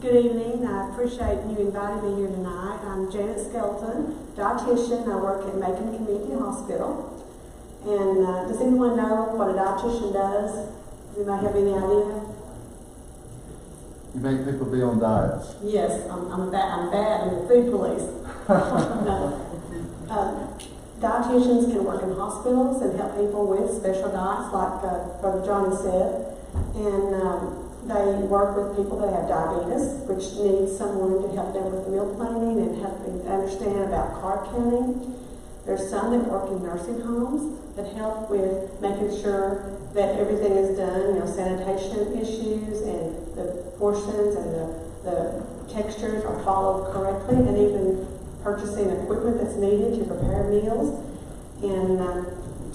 Good evening. I appreciate you inviting me here tonight. I'm Janet Skelton, dietitian. I work at Macon Community Hospital. And does anyone know what a dietitian does? Does anybody have any idea? You make people be on diets. Yes, I'm bad. I'm the food police. Dietitians can work in hospitals and help people with special diets, like Brother Johnny said. And they work with people that have diabetes, which needs someone to help them with meal planning and help them understand about carb counting. There's some that work in nursing homes that help with making sure that everything is done, sanitation issues and the portions and the textures are followed correctly, and even purchasing equipment that's needed to prepare meals. And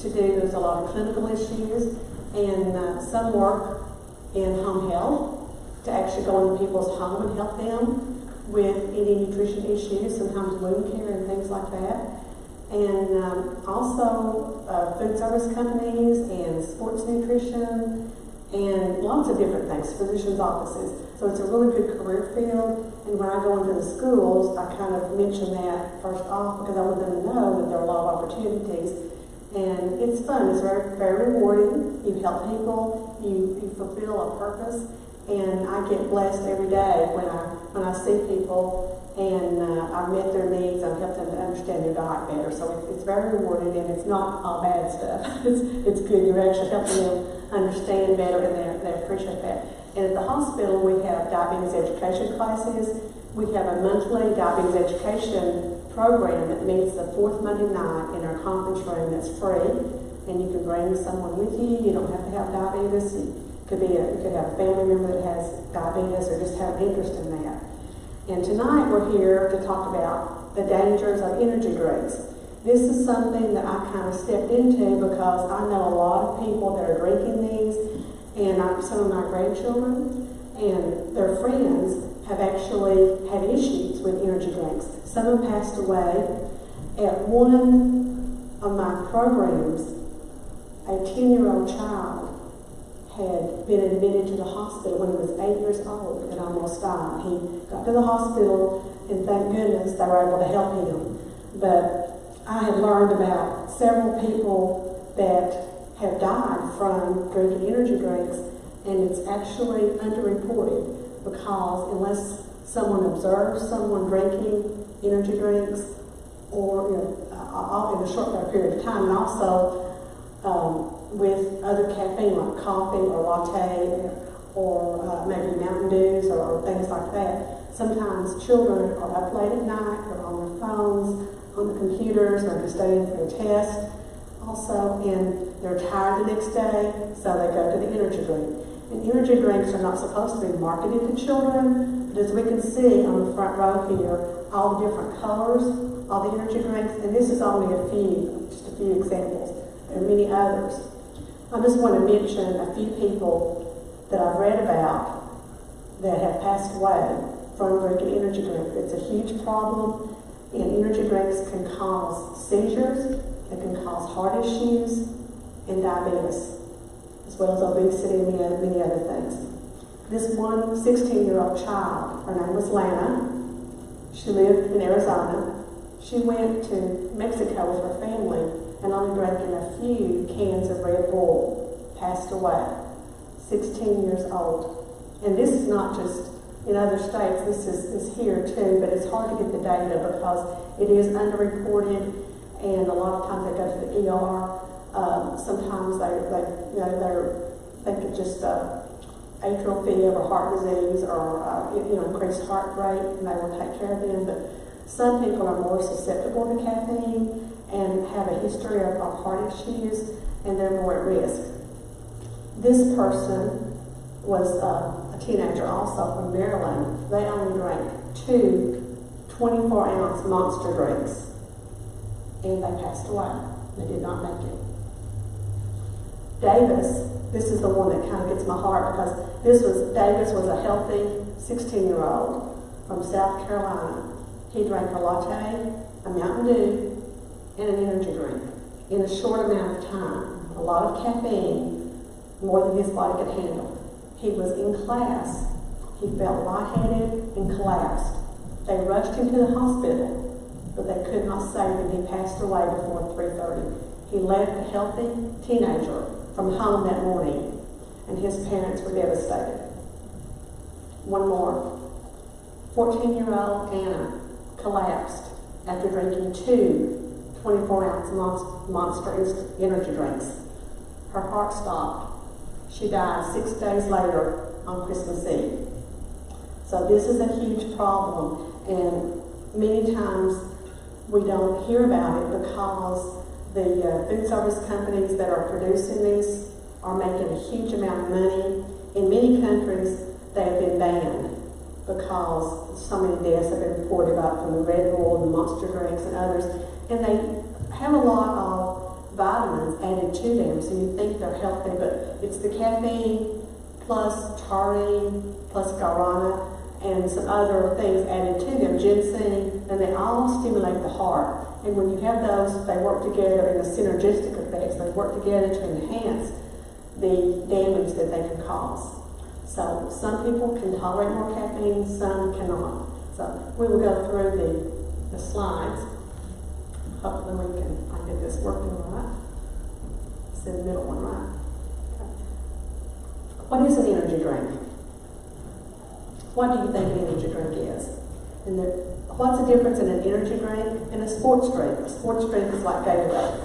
there's a lot of clinical issues, and some work in home health to actually go into people's home and help them with any nutrition issues, sometimes wound care and things like that. And also food service companies and sports nutrition and lots of different things, physicians' offices. So it's a really good career field. And when I go into the schools, I kind of mention that first off because I want them to know that there are a lot of opportunities. And it's fun. It's very, very rewarding. You help people. You fulfill a purpose. And I get blessed every day when I see people and I've met their needs. I've helped them to understand their diet better. So it's very rewarding, and it's not all bad stuff. It's good. You're actually helping them understand better, and they appreciate that. And at the hospital, we have diabetes education classes. We have a monthly diabetes education program that meets the fourth Monday night in our conference room that's free, and you can bring someone with you. You don't have to have diabetes. You could have a family member that has diabetes or just have an interest in that. And tonight we're here to talk about the dangers of energy drinks. This is something that I kind of stepped into because I know a lot of people that are drinking these, and some of my grandchildren and their friends have actually had issues with energy drinks. Some have passed away. At one of my programs, a 10-year-old child had been admitted to the hospital when he was 8 years old and almost died. He got to the hospital, and thank goodness they were able to help him. But I had learned about several people that have died from drinking energy drinks, and it's actually underreported because unless someone observes someone drinking energy drinks or in a short period of time, and also with other caffeine like coffee or latte or maybe Mountain Dews or things like that. Sometimes children are up late at night, they're on their phones, on the computers, they're studying for a test also, and they're tired the next day, so they go to the energy drink. And energy drinks are not supposed to be marketed to children, but as we can see on the front row here, all the different colors, all the energy drinks, and this is only just a few examples. There are many others. I just want to mention a few people that I've read about that have passed away from drinking energy drinks. It's a huge problem, and energy drinks can cause seizures, it can cause heart issues, and diabetes, as well as obesity and many other things. This one 16-year-old child, her name was Lana. She lived in Arizona. She went to Mexico with her family and only drinking a few cans of Red Bull, passed away, 16 years old. And this is not just in other states, this is here too, but it's hard to get the data because it is underreported, and a lot of times they go to the ER. Sometimes they think it's just atrial fib or heart disease or increased heart rate, and they will take care of them. But some people are more susceptible to caffeine and have a history of heart issues, and they're more at risk. This person was a teenager also from Maryland. They only drank 2 24-ounce Monster drinks, and they passed away. They did not make it. Davis, this is the one that kind of gets my heart because Davis was a healthy 16-year-old from South Carolina. He drank a latte, a Mountain Dew, and an energy drink in a short amount of time. A lot of caffeine, more than his body could handle. He was in class He felt lightheaded and collapsed. They rushed him to the hospital, but they could not save him. He passed away before 3:30. He left a healthy teenager from home that morning, and his parents were devastated. One more. 14-year-old Anna collapsed after drinking 2 24-ounce Monster energy drinks. Her heart stopped. She died 6 days later on Christmas Eve. So this is a huge problem, and many times we don't hear about it because the food service companies that are producing these are making a huge amount of money. In many countries, they have been banned because so many deaths have been reported about from the Red Bull, the Monster drinks, and others, and they have a lot of vitamins added to them, so you think they're healthy, but it's the caffeine plus taurine plus guarana and some other things added to them, ginseng, and they all stimulate the heart. And when you have those, they work together in the synergistic effects. They work together to enhance the damage that they can cause. So some people can tolerate more caffeine, some cannot. So we will go through the slides. Hopefully I get this working right. It's in the middle one, right? Okay. What is an energy drink? What do you think an energy drink is? And what's the difference in an energy drink and a sports drink? A sports drink is like Gatorade.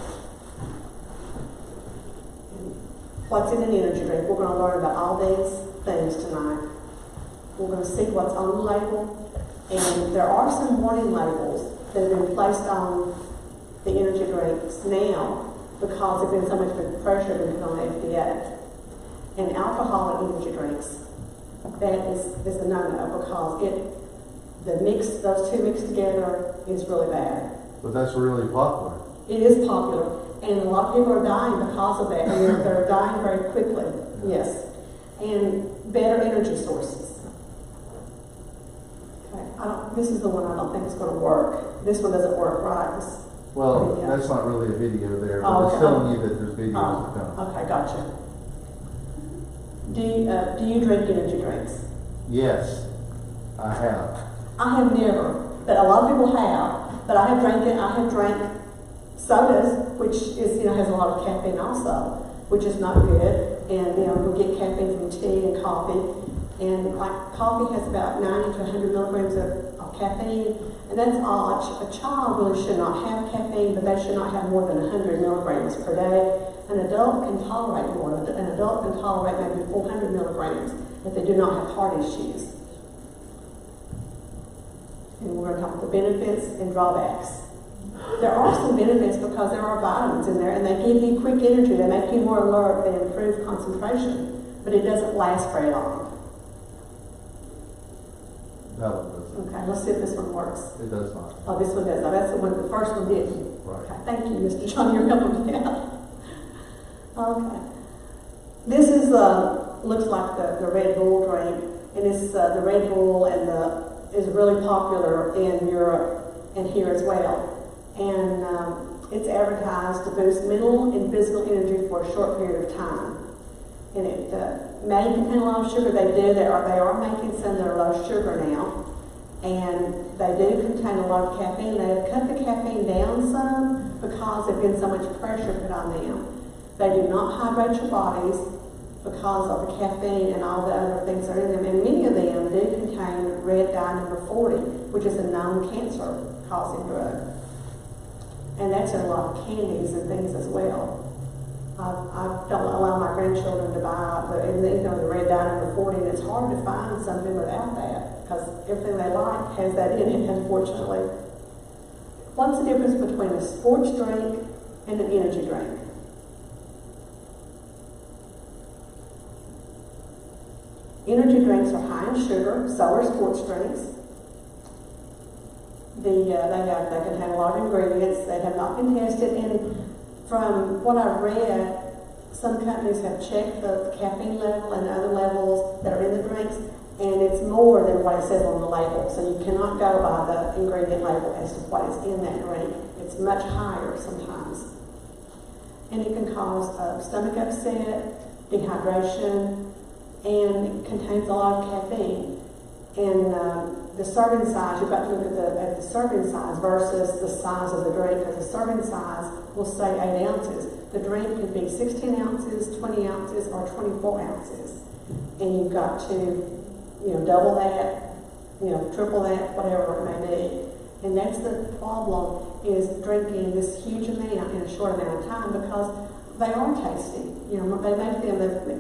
What's in an energy drink? We're going to learn about all these things tonight. We're going to see what's on the label. And there are some warning labels that have been placed on the energy drinks now because there's been so much pressure been put on the FDA. And alcoholic energy drinks, that is a no-no because those two mixed together is really bad. But that's really popular. It is popular, and a lot of people are dying because of that, and they're dying very quickly. Yes. And better energy sources. Okay, this is the one I don't think is going to work. This one doesn't work right. Well, that's not really a video there, but it's telling you that there's videos to come. Okay, gotcha. Do you drink energy drinks? Yes, I have. I have never, but a lot of people have. But I have drank sodas, which is has a lot of caffeine also, which is not good. And we get caffeine from tea and coffee. And like coffee has about 90 to 100 milligrams of caffeine, and that's all. A child really should not have caffeine, but they should not have more than 100 milligrams per day. An adult can tolerate more. An adult can tolerate maybe 400 milligrams if they do not have heart issues. And we're going to talk about the benefits and drawbacks. There are some benefits because there are vitamins in there, and they give you quick energy. They make you more alert. They improve concentration, but it doesn't last very long. That one doesn't. Okay, let's see if this one works. It does not. Oh, this one does. Oh, that's the one. The first one didn't. Right. Okay, thank you, Mr. John. You're helping me out. Okay. This is looks like the Red Bull drink, and it's the Red Bull is really popular in Europe and here as well. And it's advertised to boost mental and physical energy for a short period of time. And it may contain a lot of sugar. They are making some that are low sugar now, and they do contain a lot of caffeine. They have cut the caffeine down some because there's been so much pressure put on them. They do not hydrate your bodies because of the caffeine and all the other things that are in them. And many of them do contain red dye number 40, which is a known cancer-causing drug. And that's in a lot of candies and things as well. I don't allow my grandchildren to buy the red dye number 40, and it's hard to find something without that because everything they like has that in it, unfortunately. What's the difference between a sports drink and an energy drink? Energy drinks are high in sugar, so are sports drinks. They contain a lot of ingredients that have not been tested, and from what I've read, some companies have checked the caffeine level and other levels that are in the drinks, and it's more than what it says on the label. So you cannot go by the ingredient label as to what is in that drink. It's much higher sometimes. And it can cause stomach upset, dehydration, and it contains a lot of caffeine. And the serving size, you've got to look at the serving size versus the size of the drink, because the serving size will say 8 ounces. The drink could be 16 ounces, 20 ounces, or 24 ounces. And you've got to, double that, triple that, whatever it may be. And that's the problem, is drinking this huge amount in a short amount of time, because they are tasty. They make them the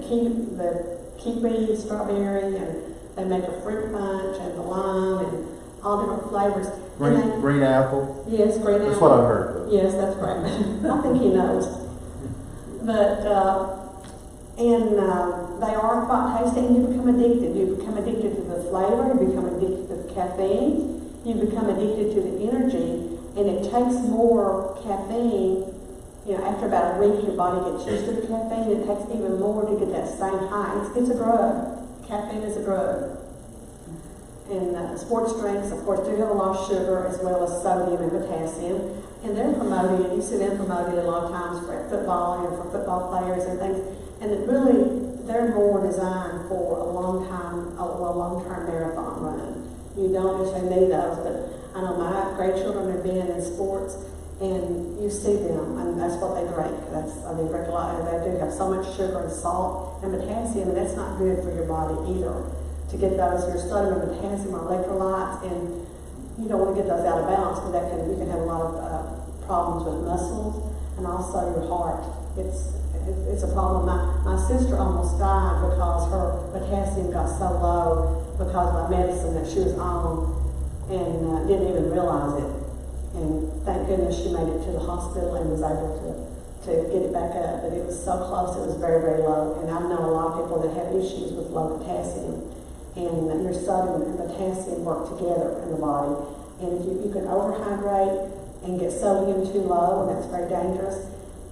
kiwi, strawberry, and they make a fruit punch and the lime and all different flavors. Green apple. Yes, green apple. That's what I've heard. Yes, that's right. I think he knows. But they are quite tasty, and you become addicted. You become addicted to the flavor. You become addicted to the caffeine. You become addicted to the energy, and it takes more caffeine. After about a week, your body gets used to the caffeine. It takes even more to get that same high. It's a drug. Caffeine is a drug. And sports drinks, of course, do have a lot of sugar as well as sodium and potassium. And they're promoted, you see them promoted a lot of times for football and for football players and things. And it really, they're more designed for a long-term marathon run. You don't necessarily need those, but I know my great children have been in sports, and you see them, and that's what they drink. They drink a lot, and they do have so much sugar and salt and potassium, and that's not good for your body either. To get those, your sodium and potassium are electrolytes, and you don't want to get those out of balance, because you can have a lot of problems with muscles and also your heart. It's a problem. My sister almost died because her potassium got so low because of the medicine that she was on, and didn't even realize it. And thank goodness she made it to the hospital and was able to get it back up. But it was so close, it was very, very low. And I know a lot of people that have issues with low potassium. And your sodium and potassium work together in the body. And if you can overhydrate and get sodium too low, and that's very dangerous.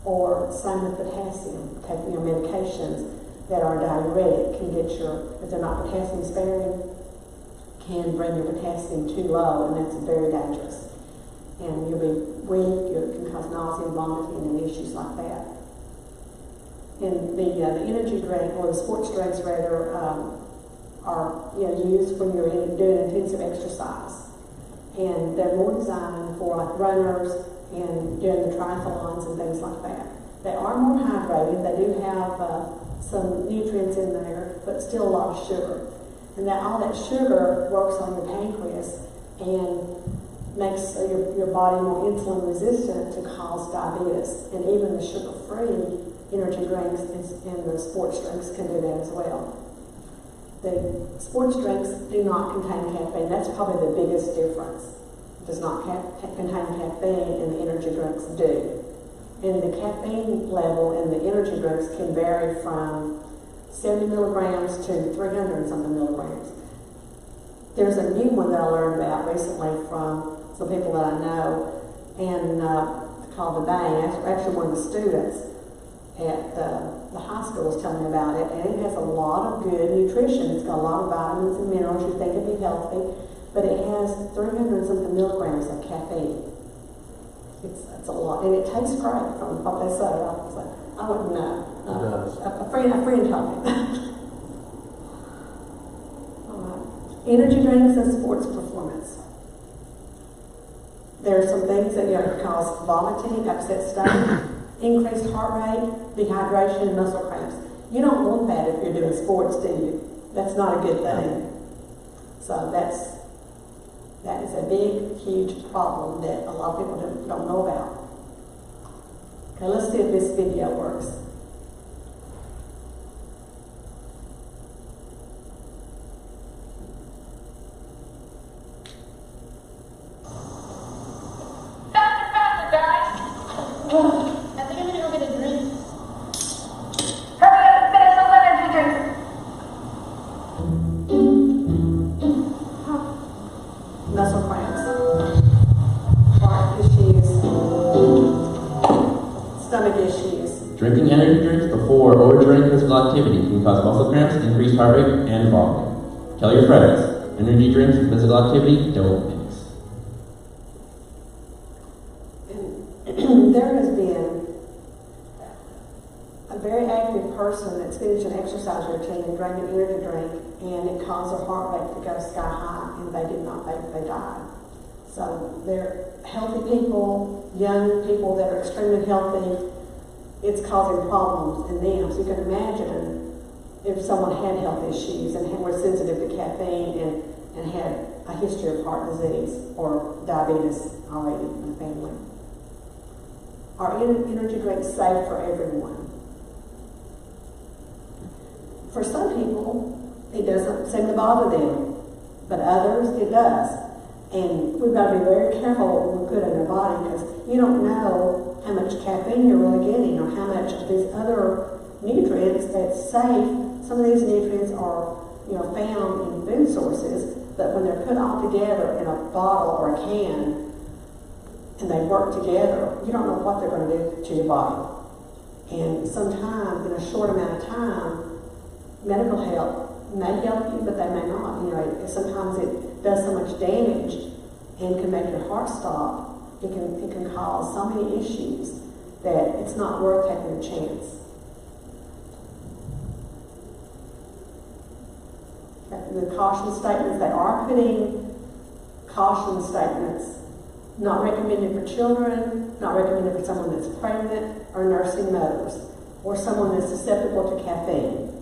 Or same with potassium, taking your medications that are diuretic can get if they're not potassium sparing, can bring your potassium too low, and that's very dangerous. And you'll be weak, it can cause nausea, vomiting, and issues like that. And the energy drink, or the sports drinks rather, are used when you're doing intensive exercise. And they're more designed for like runners and doing the triathlons and things like that. They are more hydrated, they do have some nutrients in there, but still a lot of sugar. And all that sugar works on your pancreas and makes your body more insulin resistant to cause diabetes. And even the sugar-free energy drinks and the sports drinks can do that as well. The sports drinks do not contain caffeine. That's probably the biggest difference. It does not contain caffeine, and the energy drinks do. And the caffeine level in the energy drinks can vary from 70 milligrams to 300 and something milligrams. There's a new one that I learned about recently from some people that I know, and called the Bang. Actually, one of the students at the high school was telling me about it, and it has a lot of good nutrition. It's got a lot of vitamins and minerals you think would be healthy, but it has 300 something milligrams of caffeine. It's a lot, and it tastes great from what they say. I was like, I wouldn't know. It does. A friend told me. All right. Energy drinks and sports performance. There are some things that cause vomiting, upset stomach, increased heart rate, dehydration, and muscle cramps. You don't want that if you're doing sports, do you? That's not a good thing. So that is a big, huge problem that a lot of people don't know about. Okay, let's see if this video works. I think I'm gonna go get a drink. Hurry up and finish those energy drinks. Muscle cramps, heart issues, stomach issues. Drinking energy drinks before or during physical activity can cause muscle cramps, increased heart rate, and vomiting. Tell your friends, energy drinks and physical activity don't mix. And there has been a very active person that's finished an exercise routine and drank an energy drink, and it caused their heart rate to go sky high, and they died. So they're healthy people, young people that are extremely healthy. It's causing problems in them. So you can imagine if someone had health issues and were sensitive to caffeine and had a history of heart disease or diabetes already in the family. Are energy drinks safe for everyone? For some people, it doesn't seem to bother them, but others, it does. And we've got to be very careful what we put in our body, because you don't know how much caffeine you're really getting or how much of these other nutrients that's safe. Some of these nutrients are, found in food sources, but when they're put all together in a bottle or a can, and they work together, you don't know what they're going to do to your body. And sometimes, in a short amount of time, medical help may help you, but they may not. Sometimes it does so much damage and can make your heart stop. It can cause so many issues that it's not worth taking a chance. The caution statements, they are putting caution statements. Not recommended for children, not recommended for someone that's pregnant or nursing mothers, or someone that's susceptible to caffeine.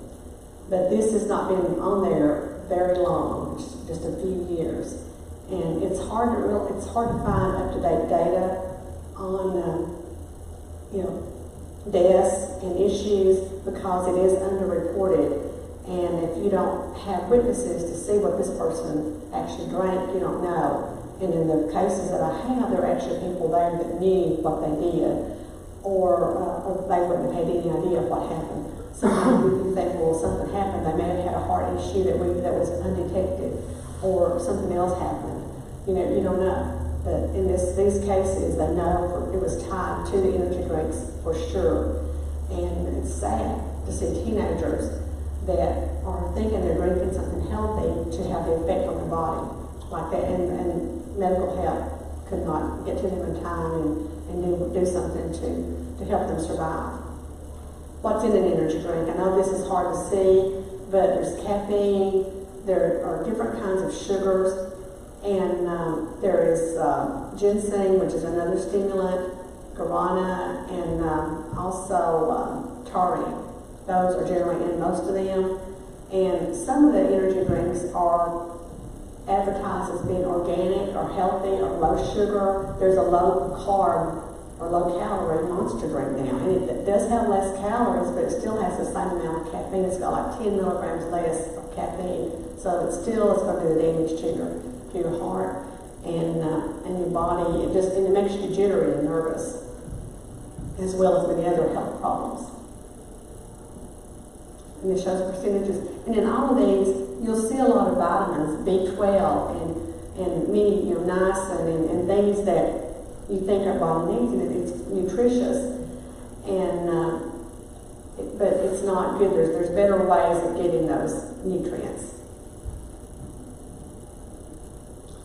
But this has not been on there very long, just a few years. And it's hard to find up-to-date data on deaths and issues, because it is underreported. And if you don't have witnesses to see what this person actually drank, you don't know. And in the cases that I have, there are actually people there that knew what they did, or they wouldn't have had any idea of what happened. Sometimes you think, well, something happened. They may have had a heart issue that was undetected, or something else happened. You don't know. But in these cases, they know it was tied to the energy drinks for sure. And it's sad to see teenagers that are thinking they're drinking something healthy to have the effect on their body like that, and medical help could not get to them in time and do something to help them survive. What's in an energy drink? I know this is hard to see, but there's caffeine, there are different kinds of sugars, and there is ginseng, which is another stimulant, guarana, and also taurine. Those are generally in most of them. And some of the energy drinks are advertised as being organic or healthy or low sugar. There's a low carb or low calorie Monster drink now, and it does have less calories, but it still has the same amount of caffeine. It's got like 10 milligrams less of caffeine, so it still is going to do damage to your heart and your body. It makes you jittery and nervous, as well as many other health problems. And it shows percentages. And in all of these, you'll see a lot of vitamins, B12 and many, niacin and things that you think our body needs, and it's nutritious. And but it's not good. There's better ways of getting those nutrients.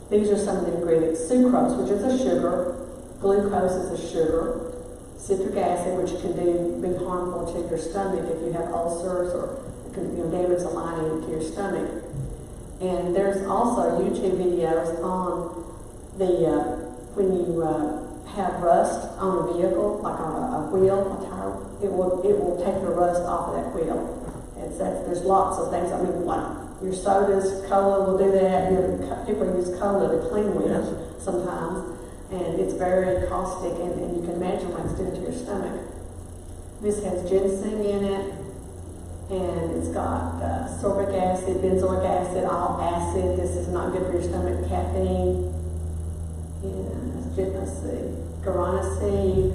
These are some of the ingredients. Sucrose, which is a sugar. Glucose is a sugar. Citric acid, which can be harmful to your stomach if you have ulcers, or it can damage the lining to your stomach. And there's also YouTube videos on when you have rust on a vehicle, like on a wheel, a tire, it will take the rust off of that wheel. There's lots of things. I mean, like your sodas, cola will do that. People use cola to clean with sometimes. And it's very caustic, and you can imagine what it's doing to your stomach. This has ginseng in it, and it's got sorbic acid, benzoic acid, all acid. This is not good for your stomach. Caffeine, and let's see, guarana seed,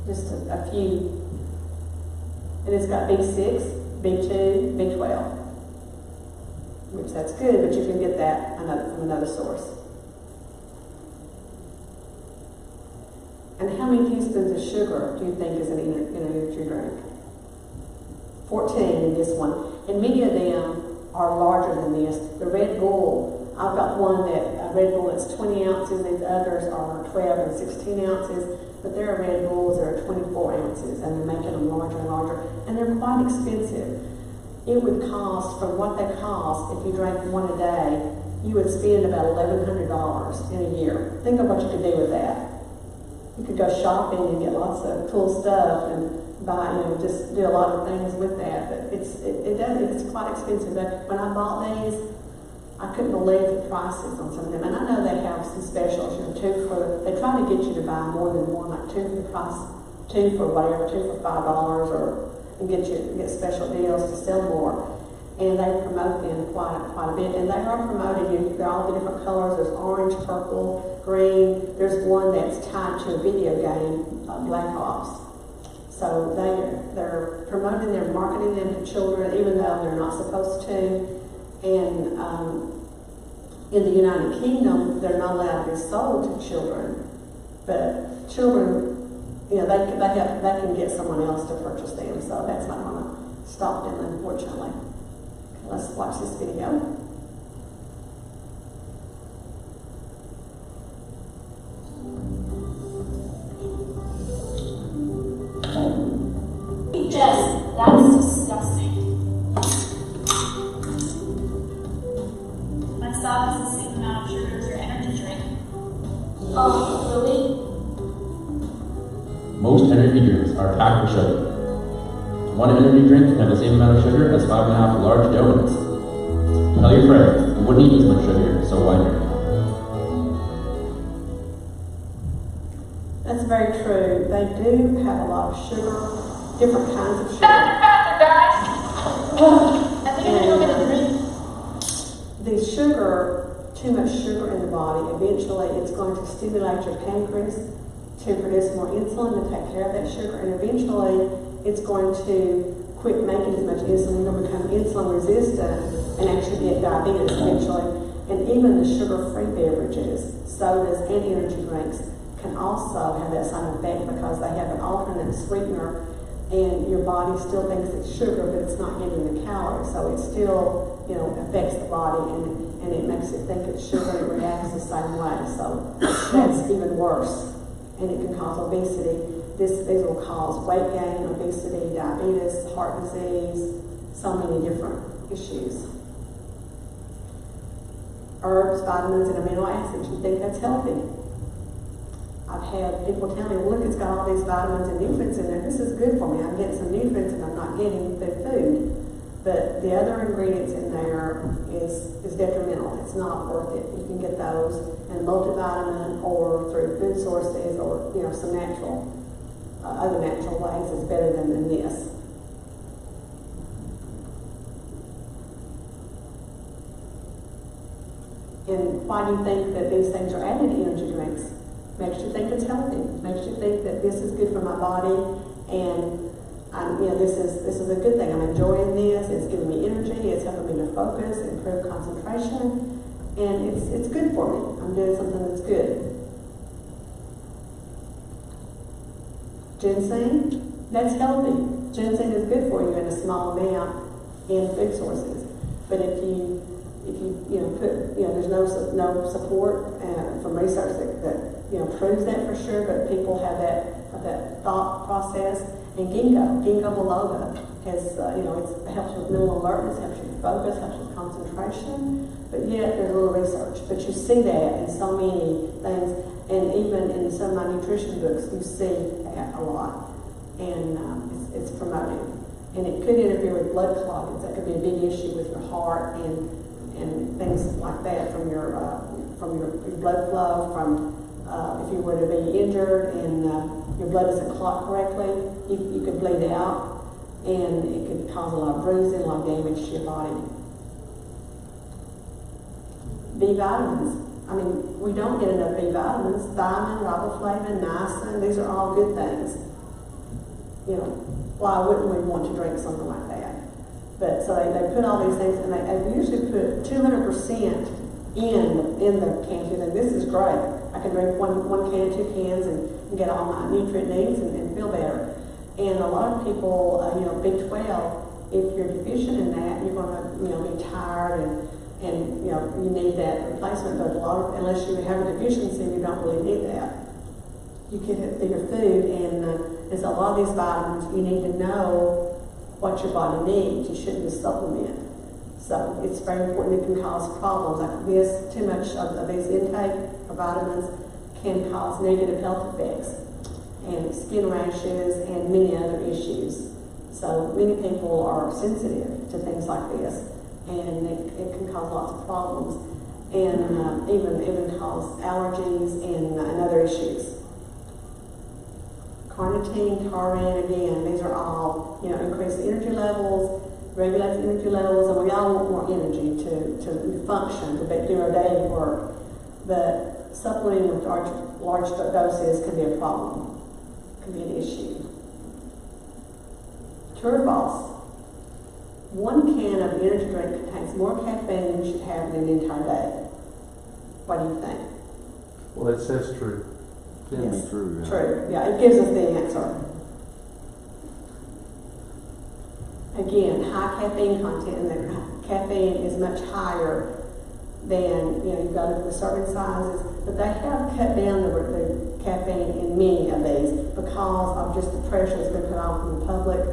just a few. And it's got B6, B2, B12, which that's good, but you can get that from another source. And how many teaspoons of sugar do you think is in an energy drink? 14 in this one. And many of them are larger than this. The Red Bull, I've got one a Red Bull that's 20 ounces, and others are 12 and 16 ounces. but there are Red Bulls that are 24 ounces, and they're making them larger and larger, and they're quite expensive. It would cost, from what they cost, if you drank one a day, you would spend about $1,100 in a year. Think of what you could do with that. You could go shopping and get lots of cool stuff and buy, just do a lot of things with that. But it's quite expensive. But when I bought these, I couldn't believe the prices on some of them. And I know they have some specials, they try to get you to buy more than one, like two for the price, two for $5, and get special deals to sell more. And they promote them quite a bit. And they are promoted, they're all the different colors. There's orange, purple, green. There's one that's tied to a video game, Black Ops. So they're promoting, they're marketing them to children, even though they're not supposed to. And in the United Kingdom, they're not allowed to be sold to children. But children, they can get someone else to purchase them. So that's not going to stop them, unfortunately. Let's watch this video. Jess, that's disgusting. My stop is the same amount of sugar as your energy drink. Oh, really? Most energy drinks are packed with sugar. One energy drink can have the same amount of sugar as 5.5 large donuts. Tell your friends, you wouldn't eat this much sugar, so why drink? That's very true. They do have a lot of sugar, different kinds of sugar. Faster, guys! I think I'm gonna go get a drink. The sugar, too much sugar in the body, eventually it's going to stimulate your pancreas to produce more insulin to take care of that sugar, and eventually it's going to quit making as much insulin. You're going to become insulin resistant and actually get diabetes eventually. And even the sugar-free beverages, sodas and energy drinks, can also have that same effect because they have an alternate sweetener, and your body still thinks it's sugar, but it's not getting the calories, so it still, affects the body, and it makes it think it's sugar, and it reacts the same way. So that's even worse, and it can cause obesity. These will cause weight gain, obesity, diabetes, heart disease, so many different issues. Herbs, vitamins, and amino acids, you think that's healthy. I've had people tell me, well, look, it's got all these vitamins and nutrients in there. This is good for me. I'm getting some nutrients and I'm not getting the food. But the other ingredients in there is detrimental. It's not worth it. You can get those in multivitamin or through food sources or, some other natural ways is better than this. And why do you think that these things are added to energy drinks? Makes you think it's healthy. Makes you think that this is good for my body, and this is a good thing. I'm enjoying this. It's giving me energy. It's helping me to focus, improve concentration, and it's good for me. I'm doing something that's good. Ginseng, that's healthy. Ginseng is good for you in a small amount in food sources, but if you put, there's no support from research that proves that for sure, but people have that thought process. And ginkgo biloba has, it helps with mental alertness, helps you focus, helps with concentration, but yet there's little research. But you see that in so many things, and even in some of my nutrition books, you see that a lot, and it's promoted. And it could interfere with blood clottings. That could be a big issue with your heart and things like that from your blood flow, from if you were to be injured and your blood doesn't clot correctly, you could bleed out, and it could cause a lot of bruising, a lot of damage to your body. B vitamins. We don't get enough B vitamins. Thiamine, riboflavin, niacin, these are all good things. Why wouldn't we want to drink something like that? But so they put all these things, and they usually put 200% in the can. You think, this is great. I can drink one can, 2 cans, and get all my nutrient needs and feel better. And a lot of people, B12, if you're deficient in that, you're going to, be tired and you need that replacement. But unless you have a deficiency, you don't really need that. you get it through your food, and there's a lot of these vitamins, you need to know what your body needs. You shouldn't just supplement. So it's very important. It can cause problems like this. Too much of these intake of vitamins can cause negative health effects and skin rashes and many other issues. So many people are sensitive to things like this, and it can cause lots of problems, and even cause allergies and other issues. Carnitine, taurine, again, these are all, increase the energy levels, regulate the energy levels, and we all want more energy to function, to do our daily work. But supplementing with large doses can be a problem, can be an issue. True or false? 1 can of energy drink contains more caffeine than you should have in an entire day. What do you think? Well, it says true. Can Yes. be true. Yeah. True. Yeah, it gives us the answer. Again, high caffeine content, and the caffeine is much higher than, you've got to look at the serving sizes, but they have cut down the caffeine in many of these because of just the pressure that's been put on from the public,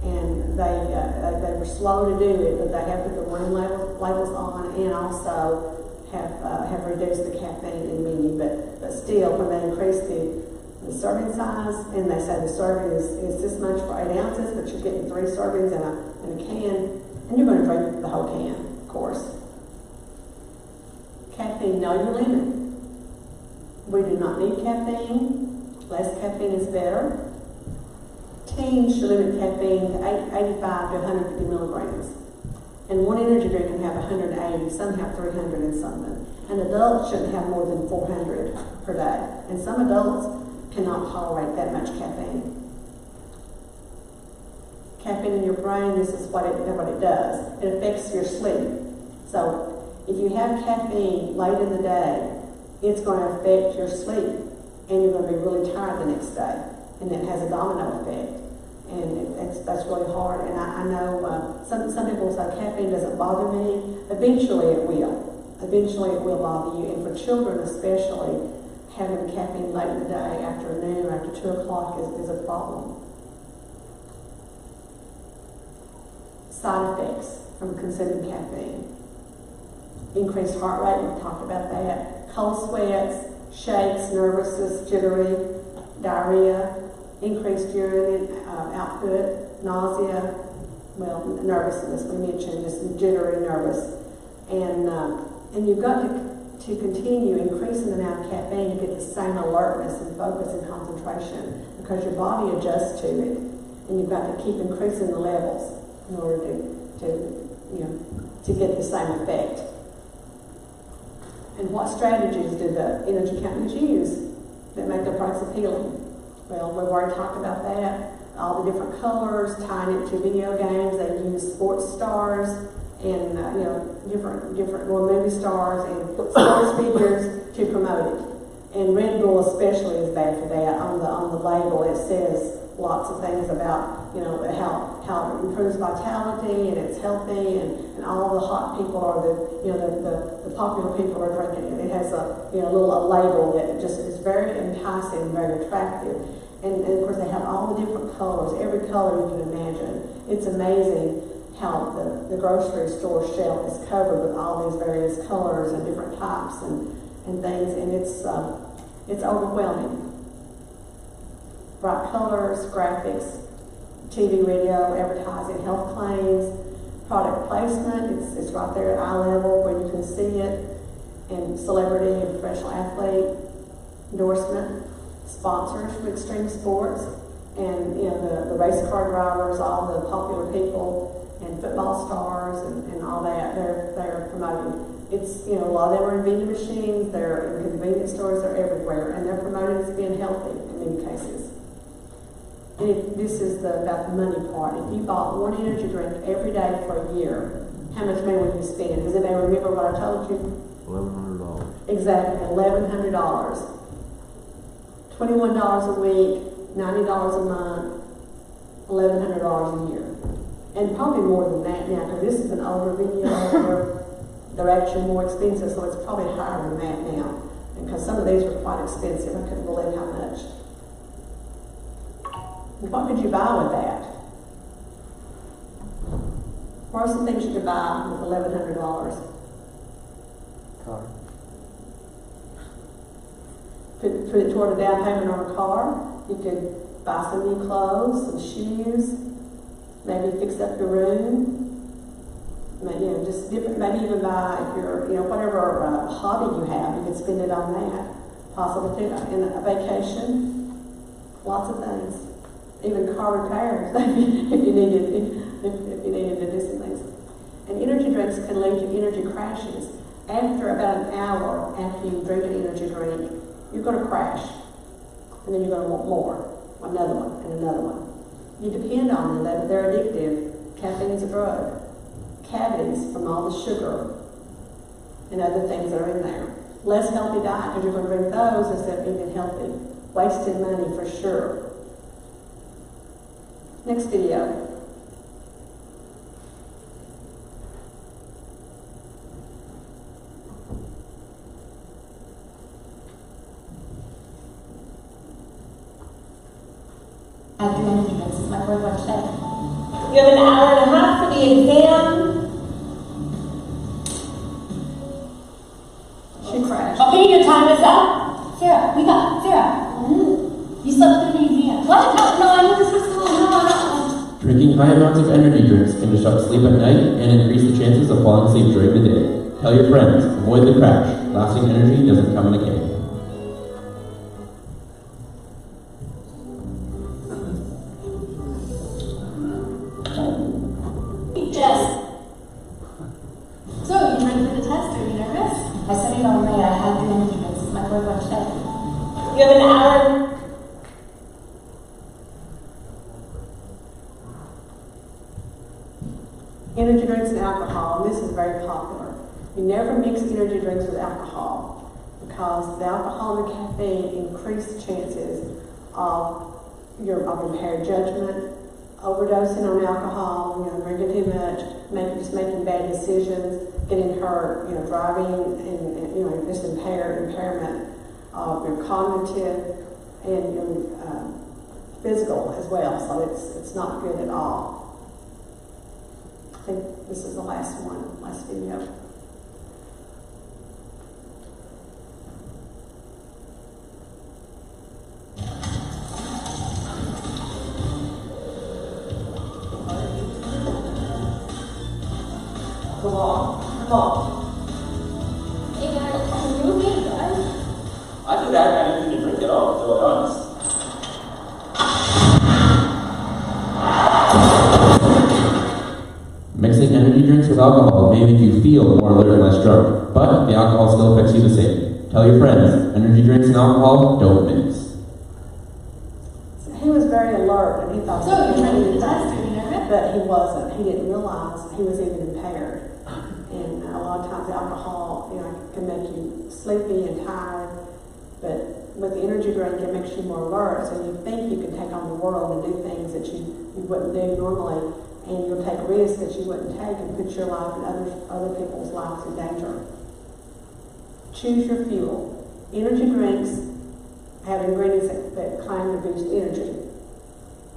and they were slow to do it, but they have put the warning labels on, and also have reduced the caffeine in many, but still, when they increase the serving size, and they say the serving is this much for 8 ounces, but you're getting 3 servings in a can, and you're going to drink the whole can, of course. Caffeine, know your limit. We do not need caffeine. Less caffeine is better. Teens should limit caffeine to 85 to 150 milligrams. And one energy drink can have 180, some have 300 and something. And adults shouldn't have more than 400 per day. And some adults cannot tolerate that much caffeine. Caffeine in your brain, this is what it does. It affects your sleep. So if you have caffeine late in the day, it's going to affect your sleep, and you're going to be really tired the next day. And it has a domino effect. And that's really hard. And I know some people say caffeine doesn't bother me. Eventually it will. Eventually it will bother you. And for children especially, having caffeine late in the day, after noon, after 2 o'clock is a problem. Side effects from consuming caffeine. Increased heart rate, we've talked about that. Cold sweats, shakes, nervousness, jittery, diarrhea, increased urine output, nausea, nervousness, we mentioned, just jittery, nervous. And you've got to continue increasing the amount of caffeine to get the same alertness and focus and concentration, because your body adjusts to it, and you've got to keep increasing the levels in order to get the same effect. And what strategies do the energy companies use that make their products appealing? Well, we've already talked about that. All the different colors, tying it to video games. They use sports stars and different movie stars and sports figures to promote it. And Red Bull especially is bad for that. On the label it says lots of things about how it improves vitality and it's healthy, and all the hot people are the popular people are drinking it. It has a label that just is very enticing, very attractive. And of course they have all the different colors, every color you can imagine. It's amazing how the grocery store shelf is covered with all these various colors and different types and things, and it's overwhelming. Bright colors, graphics, TV, radio, advertising, health claims, product placement, it's right there at eye level where you can see it, and celebrity and professional athlete, endorsement, sponsors from extreme sports, and the race car drivers, all the popular people, and football stars and all that, they're promoting. It's, a lot of them are in vending machines, they're in convenience stores, they're everywhere, and they're promoted as being healthy in many cases. And this is about the money part. If you bought one energy drink every day for a year, how much money would you spend? Does anybody remember what I told you? $1,100. Exactly, $1,100. $21 a week, $90 a month, $1,100 a year. And probably more than that now, because this is an older video. They're actually more expensive, so it's probably higher than that now. Because some of these were quite expensive. I couldn't believe how much. And what could you buy with that? What are some things you could buy with $1,100? Car. Put it toward a down payment on a car. You could buy some new clothes, some shoes, maybe fix up your room. Maybe, just different. Maybe even buy if you're, whatever hobby you have, you could spend it on that. Possibly too, in a vacation. Lots of things. Even car repairs if you needed to do some things. And energy drinks can lead to energy crashes. After about an hour after you drink an energy drink, you're going to crash. And then you're going to want more. Another one and another one. You depend on them. They're addictive. Caffeine's a drug. Cavities from all the sugar and other things that are in there. Less healthy diet because you're going to drink those instead of eating healthy. Wasting money for sure. Next video. I do anything. This is my fourth one today. You have an hour and a half for the exam. She crashed. Okay, your time is up. Sarah, we got Sarah. You slept through the exam. What? No, I need to switch to no. Drinking high amounts of energy drinks can disrupt sleep at night and increase the chances of falling asleep during the day. Tell your friends, avoid the crash. Lasting energy doesn't come in a can. Jess. So, you ready for the test? Are you nervous? I studied all night. I had to do anything. This is my fourth one today. You have an hour. Energy drinks and alcohol, and this is very popular. You never mix energy drinks with alcohol because the alcohol and the caffeine increase the chances of impaired judgment, overdosing on alcohol, drinking too much, making bad decisions, getting hurt, driving, and just impairment of your cognitive and your physical as well. So it's not good at all. I think this is the last video. Come on. Hey guys, are you okay, guys? I think I had anything to drink at all, to be honest. Mixing energy drinks with alcohol may make you feel more alert and less drunk, but the alcohol still affects you the same. Tell your friends, energy drinks and alcohol don't mix. So he was very alert and he thought So, you're ready for the test? Are you nervous? but he wasn't. He didn't realize he was even impaired. And a lot of times alcohol, can make you sleepy and tired, but with the energy drink, it makes you more alert. So you think you can take on the world and do things that you wouldn't do normally, and you'll take risks that you wouldn't take and put your life and other people's lives in danger. Choose your fuel. Energy drinks have ingredients that claim to boost energy.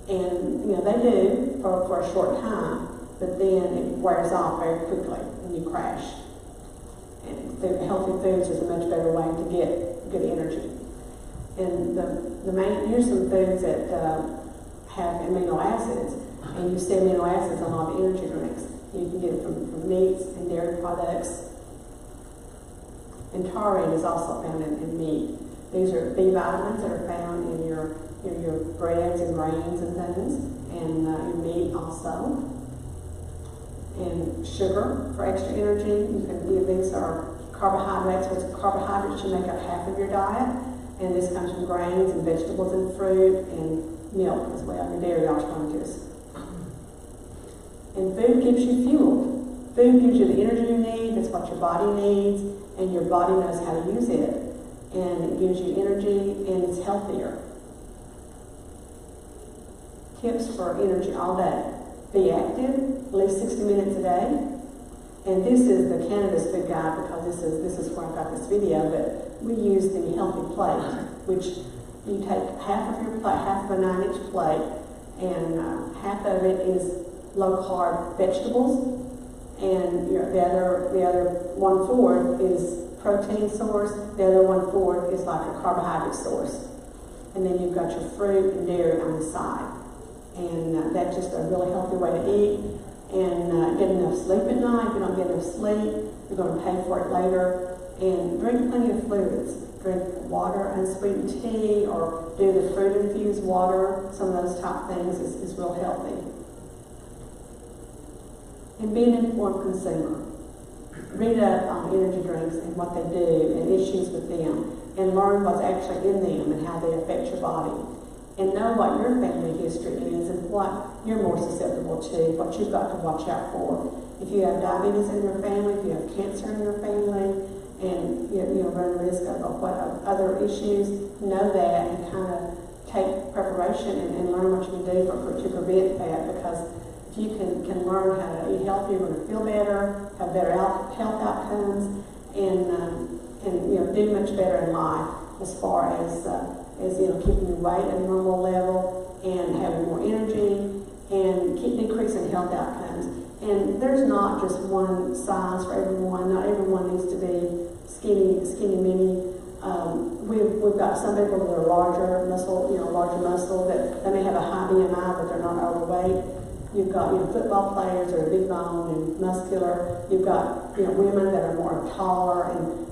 And, they do for a short time, but then it wears off very quickly and you crash. And healthy foods is a much better way to get good energy. And here's some foods that have amino acids, and you see amino acids in a lot of energy drinks. You can get it from meats and dairy products. And taurine is also found in meat. These are B vitamins that are found in your breads and grains and things, and your meat also. And sugar for extra energy. These are carbohydrates. So it's carbohydrates should make up half of your diet, and this comes from grains and vegetables and fruit and milk as well, and dairy alternatives. And food keeps you fueled. Food gives you the energy you need. That's what your body needs, and your body knows how to use it. And it gives you energy, and it's healthier. Tips for energy all day. Be active, at least 60 minutes a day. And this is the the Canada's Food Guide because this is where I got this video, but we use the healthy plate, which you take half of your plate, half of a 9-inch plate, and half of it is low-carb vegetables, and the other 1/4 is protein source, the other 1/4 is like a carbohydrate source. And then you've got your fruit and dairy on the side. And that's just a really healthy way to eat. And get enough sleep at night. If you don't get enough sleep, you're going to pay for it later. And drink plenty of fluids. Drink water, unsweetened tea, or do the fruit-infused water. Some of those type things is real healthy. And be an informed consumer. Read up on energy drinks and what they do and issues with them, and learn what's actually in them and how they affect your body. And know what your family history is and what you're more susceptible to, what you've got to watch out for. If you have diabetes in your family, if you have cancer in your family, and you run the risk of what other issues, know that and kind of take preparation and learn what you can do to prevent that, because if you can learn how to eat healthy, you're going to feel better, have better health outcomes, and do much better in life as far as keeping your weight at a normal level and having more energy and keep decreasing health outcomes. And there's not just one size for everyone. Not everyone needs to be skinny mini. We've got some people that are larger muscle that they may have a high BMI, but they're not overweight. You've got football players that are big bone and muscular. You've got women that are more taller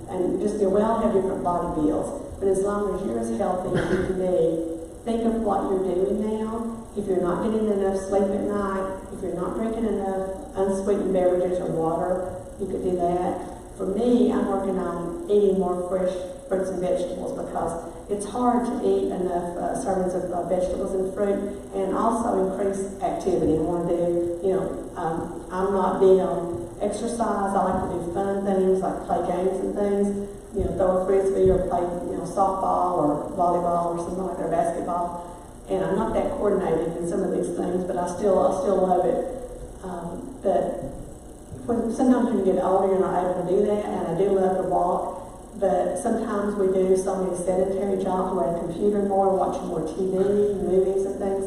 and just we all have different body builds. But as long as you're as healthy as you can be, think of what you're doing now. If you're not getting enough sleep at night, if you're not drinking enough unsweetened beverages or water, you could do that. For me, I'm working on eating more fresh fruits and vegetables because it's hard to eat enough servings of vegetables and fruit, and also increase activity. I want to do, I'm not big on exercise. I like to do fun things like play games and things. Throw a frisbee or play, softball or volleyball or something like that, or basketball. And I'm not that coordinated in some of these things, but I still love it. But sometimes when you get older, you're not able to do that, and I do love to walk. But sometimes we do so many sedentary jobs. We're at a computer more, watching more TV, movies and things.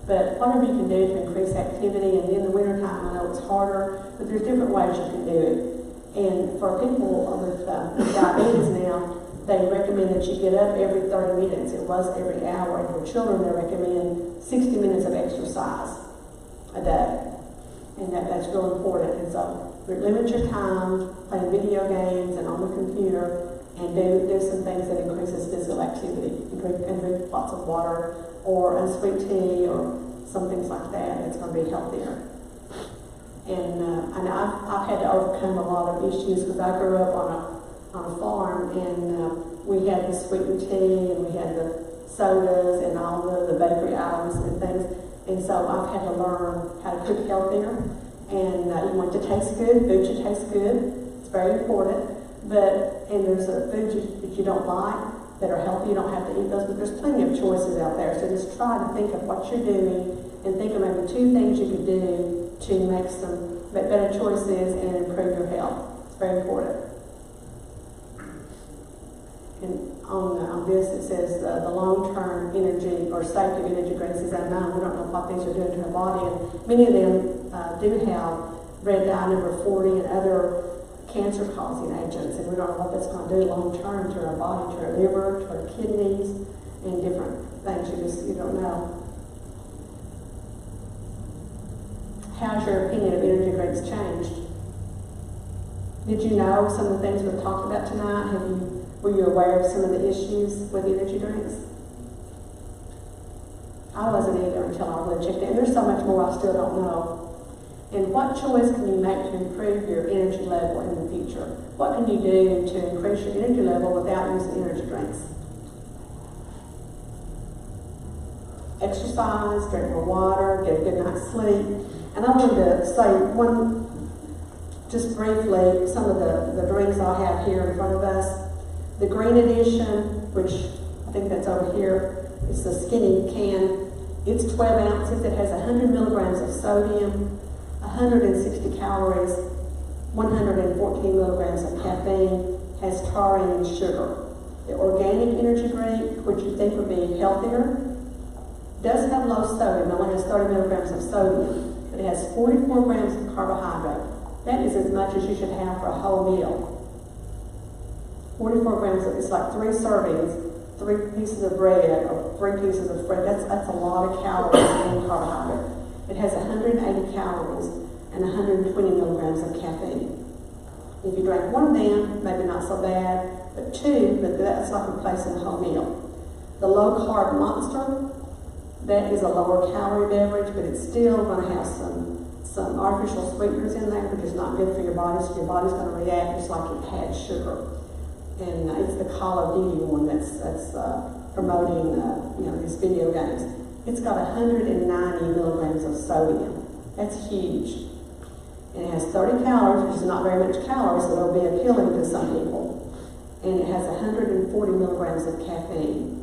But whatever you can do to increase activity, and in the wintertime, I know it's harder, but there's different ways you can do it. And for people with diabetes now, they recommend that you get up every 30 minutes. It was every hour. And for children, they recommend 60 minutes of exercise a day. And that's real important. And so limit your time playing video games and on the computer, and do some things that increases physical activity. And drink lots of water or unsweet tea or some things like that. It's going to be healthier. And I've had to overcome a lot of issues because I grew up on a farm, and we had the sweetened tea and we had the sodas and all the bakery items and things. And so I've had to learn how to cook healthier. And you want it to taste good. Food should taste good. It's very important. And there's foods that you don't like that are healthy. You don't have to eat those, but there's plenty of choices out there. So just try to think of what you're doing and think of maybe 2 things you could do to make better choices and improve your health. It's very important. And on this it says the long-term energy or safety of energy drinks is unknown. We don't know what these are doing to our body, and many of them do have red dye number 40 and other cancer-causing agents, and we don't know what that's going to do long-term to our body, to our liver, to our kidneys, and different things. You don't know. How's your opinion of energy drinks changed? Did you know some of the things we've talked about tonight? Were you aware of some of the issues with energy drinks? I wasn't either until I really checked it. And there's so much more I still don't know. And what choice can you make to improve your energy level in the future? What can you do to increase your energy level without using energy drinks? Exercise, drink more water, get a good night's sleep. And I wanted to say just briefly, some of the drinks I have here in front of us. The green edition, which I think that's over here, it's the skinny can. It's 12 ounces. It has 100 milligrams of sodium, 160 calories, 114 14 milligrams of caffeine, has taurine and sugar. The organic energy drink, which you think would be healthier, does have low sodium. It only has 30 milligrams of sodium, but it has 44 grams of carbohydrate. That is as much as you should have for a whole meal. 44 grams, it's like 3 servings, 3 pieces of bread, or 3 pieces of bread. That's a lot of calories and carbohydrate. It has 180 calories and 120 milligrams of caffeine. If you drank one of them, maybe not so bad, but 2, but that's like replacing the whole meal. The low-carb Monster, that is a lower calorie beverage, but it's still going to have some artificial sweeteners in there, which is not good for your body, so your body's going to react just like it had sugar. And it's the Call of Duty one that's promoting these video games. It's got 190 milligrams of sodium. That's huge. And it has 30 calories, which is not very much calories, so it'll be appealing to some people. And it has 140 milligrams of caffeine.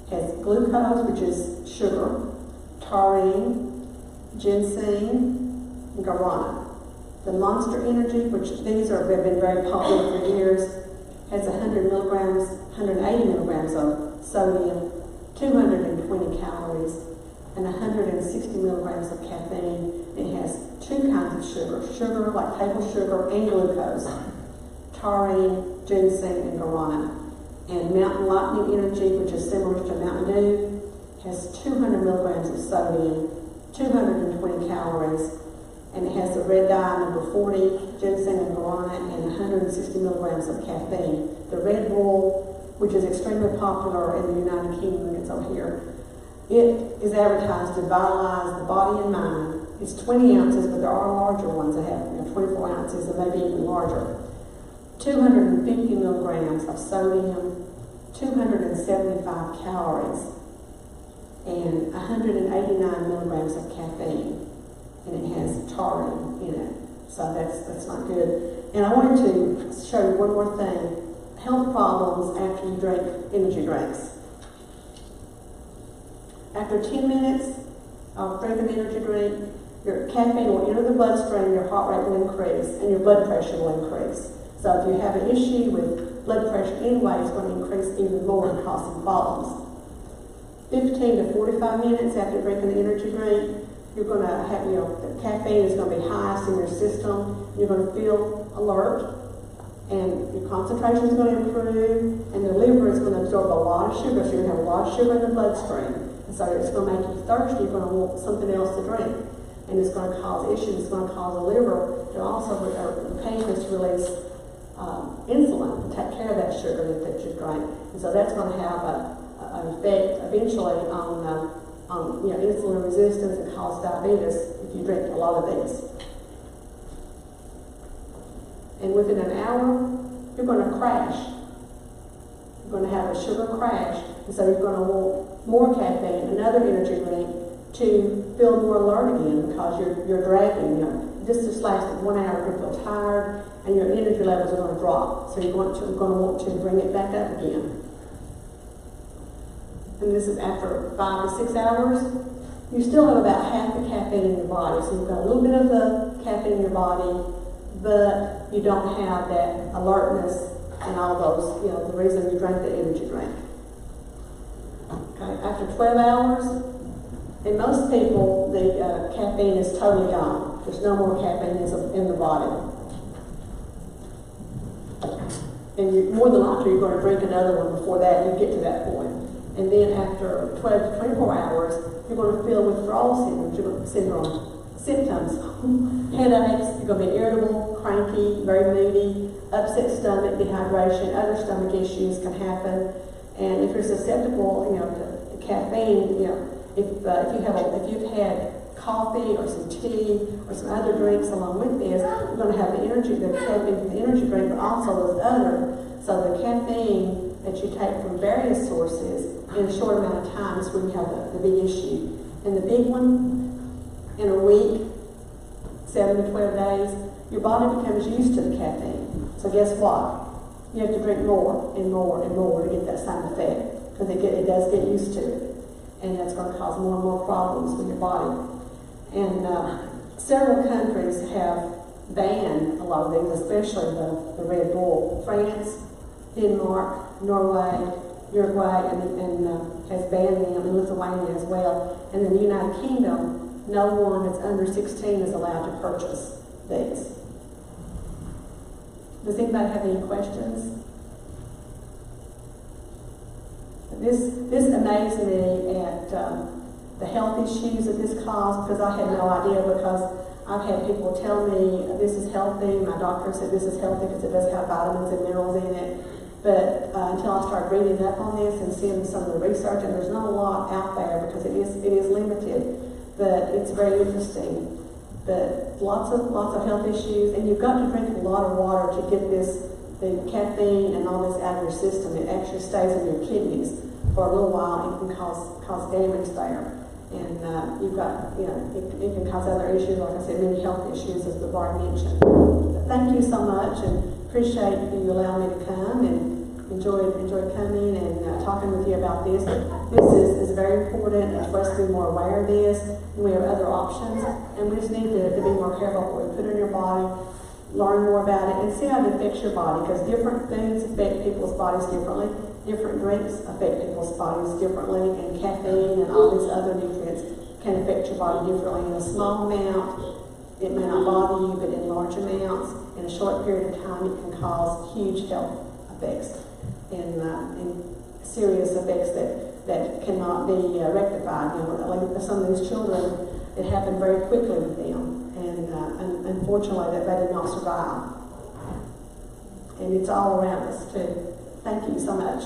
It has glucose, which is sugar, taurine, ginseng, and guarana. The Monster Energy, which these have been very popular for years, has 180 milligrams of sodium, 220 calories, and 160 milligrams of caffeine. It has 2 kinds of sugar like table sugar and glucose, taurine, ginseng, and guarana. And Mountain Lightning Energy, which is similar to Mountain Dew, has 200 milligrams of sodium, 220 calories, and it has the red dye number 40, ginseng and guarana, and 160 milligrams of caffeine. The Red Bull, which is extremely popular in the United Kingdom, it's over here, it is advertised to vitalize the body and mind. It's 20 ounces, but there are larger ones that have 24 ounces and maybe even larger. 250 milligrams of sodium, 275 calories, and 189 milligrams of caffeine. And it has taurine in it. So that's not good. And I wanted to show you one more thing. Health problems after you drink energy drinks. After 10 minutes of drinking an energy drink, your caffeine will enter the bloodstream, your heart rate will increase, and your blood pressure will increase. So if you have an issue with blood pressure anyway, it's going to increase even more and cause some problems. 15 to 45 minutes after drinking the energy drink, you're going to have, the caffeine is going to be highest in your system. You're going to feel alert, and your concentration is going to improve, and the liver is going to absorb a lot of sugar, so you're going to have a lot of sugar in the bloodstream. And so it's going to make you thirsty. You're going to want something else to drink, and it's going to cause issues. It's going to cause the liver to also, the pancreas to release insulin to take care of that sugar that you drank. And so that's going to have an effect eventually on insulin resistance and cause diabetes if you drink a lot of these. And within an hour, you're going to crash. You're going to have a sugar crash, and so you're going to want more caffeine, another energy drink, to feel more alert again because you're dragging. Just lasted 1 hour, you're going to feel tired, and your energy levels are going to drop. So you're going to want to bring it back up again. And this is after 5 to 6 hours. You still have about half the caffeine in your body. So you've got a little bit of the caffeine in your body, but you don't have that alertness and all those, the reason you drank the energy drink. Okay, after 12 hours, in most people, the caffeine is totally gone. There's no more caffeine in the body. And more than likely, you're going to drink another one before that, you get to that point. And then after 12 to 24 hours, you're going to feel withdrawal symptoms, headaches, you're going to be irritable, cranky, very moody, upset stomach, dehydration, other stomach issues can happen. And if you're susceptible, to caffeine, if you've had coffee or some tea or some other drinks along with this, you're going to have the caffeine from the energy drink, but also those other. So the caffeine that you take from various sources in a short amount of time is when you have the big issue. And the big one, in a week, 7 to 12 days, your body becomes used to the caffeine. So guess what? You have to drink more and more and more to get that same effect, because it does get used to it. And that's going to cause more and more problems with your body. And several countries have banned lot of these, especially the Red Bull. France, Denmark, Norway, Uruguay, and has banned them, and Lithuania as well. And in the United Kingdom, no one that's under 16 is allowed to purchase these. Does anybody have any questions? This amazed me at the health issues that this caused, because I had no idea, because I've had people tell me this is healthy. My doctor said this is healthy because it does have vitamins and minerals in it. But until I started reading up on this and seeing some of the research, and there's not a lot out there because it is limited, but it's very interesting. But lots of health issues, and you've got to drink a lot of water to get the caffeine and all this out of your system. It actually stays in your kidneys for a little while and can cause damage there. And you've got, it can cause other issues, like I said, many health issues, as we've already mentioned. But thank you so much, and appreciate you allowing me to come, and enjoyed coming and talking with you about this. This is very important for us to be more aware of this, and we have other options, and we just need to be more careful what we put in your body, learn more about it, and see how it affects your body, because different foods affect people's bodies differently. Different drinks affect people's bodies differently, and caffeine and all these other nutrients can affect your body differently. In a small amount, it may not bother you, but in large amounts, in a short period of time, it can cause huge health effects and serious effects that cannot be rectified. Like some of these children, it happened very quickly with them, and unfortunately, that they did not survive. And it's all around us too. Thank you so much.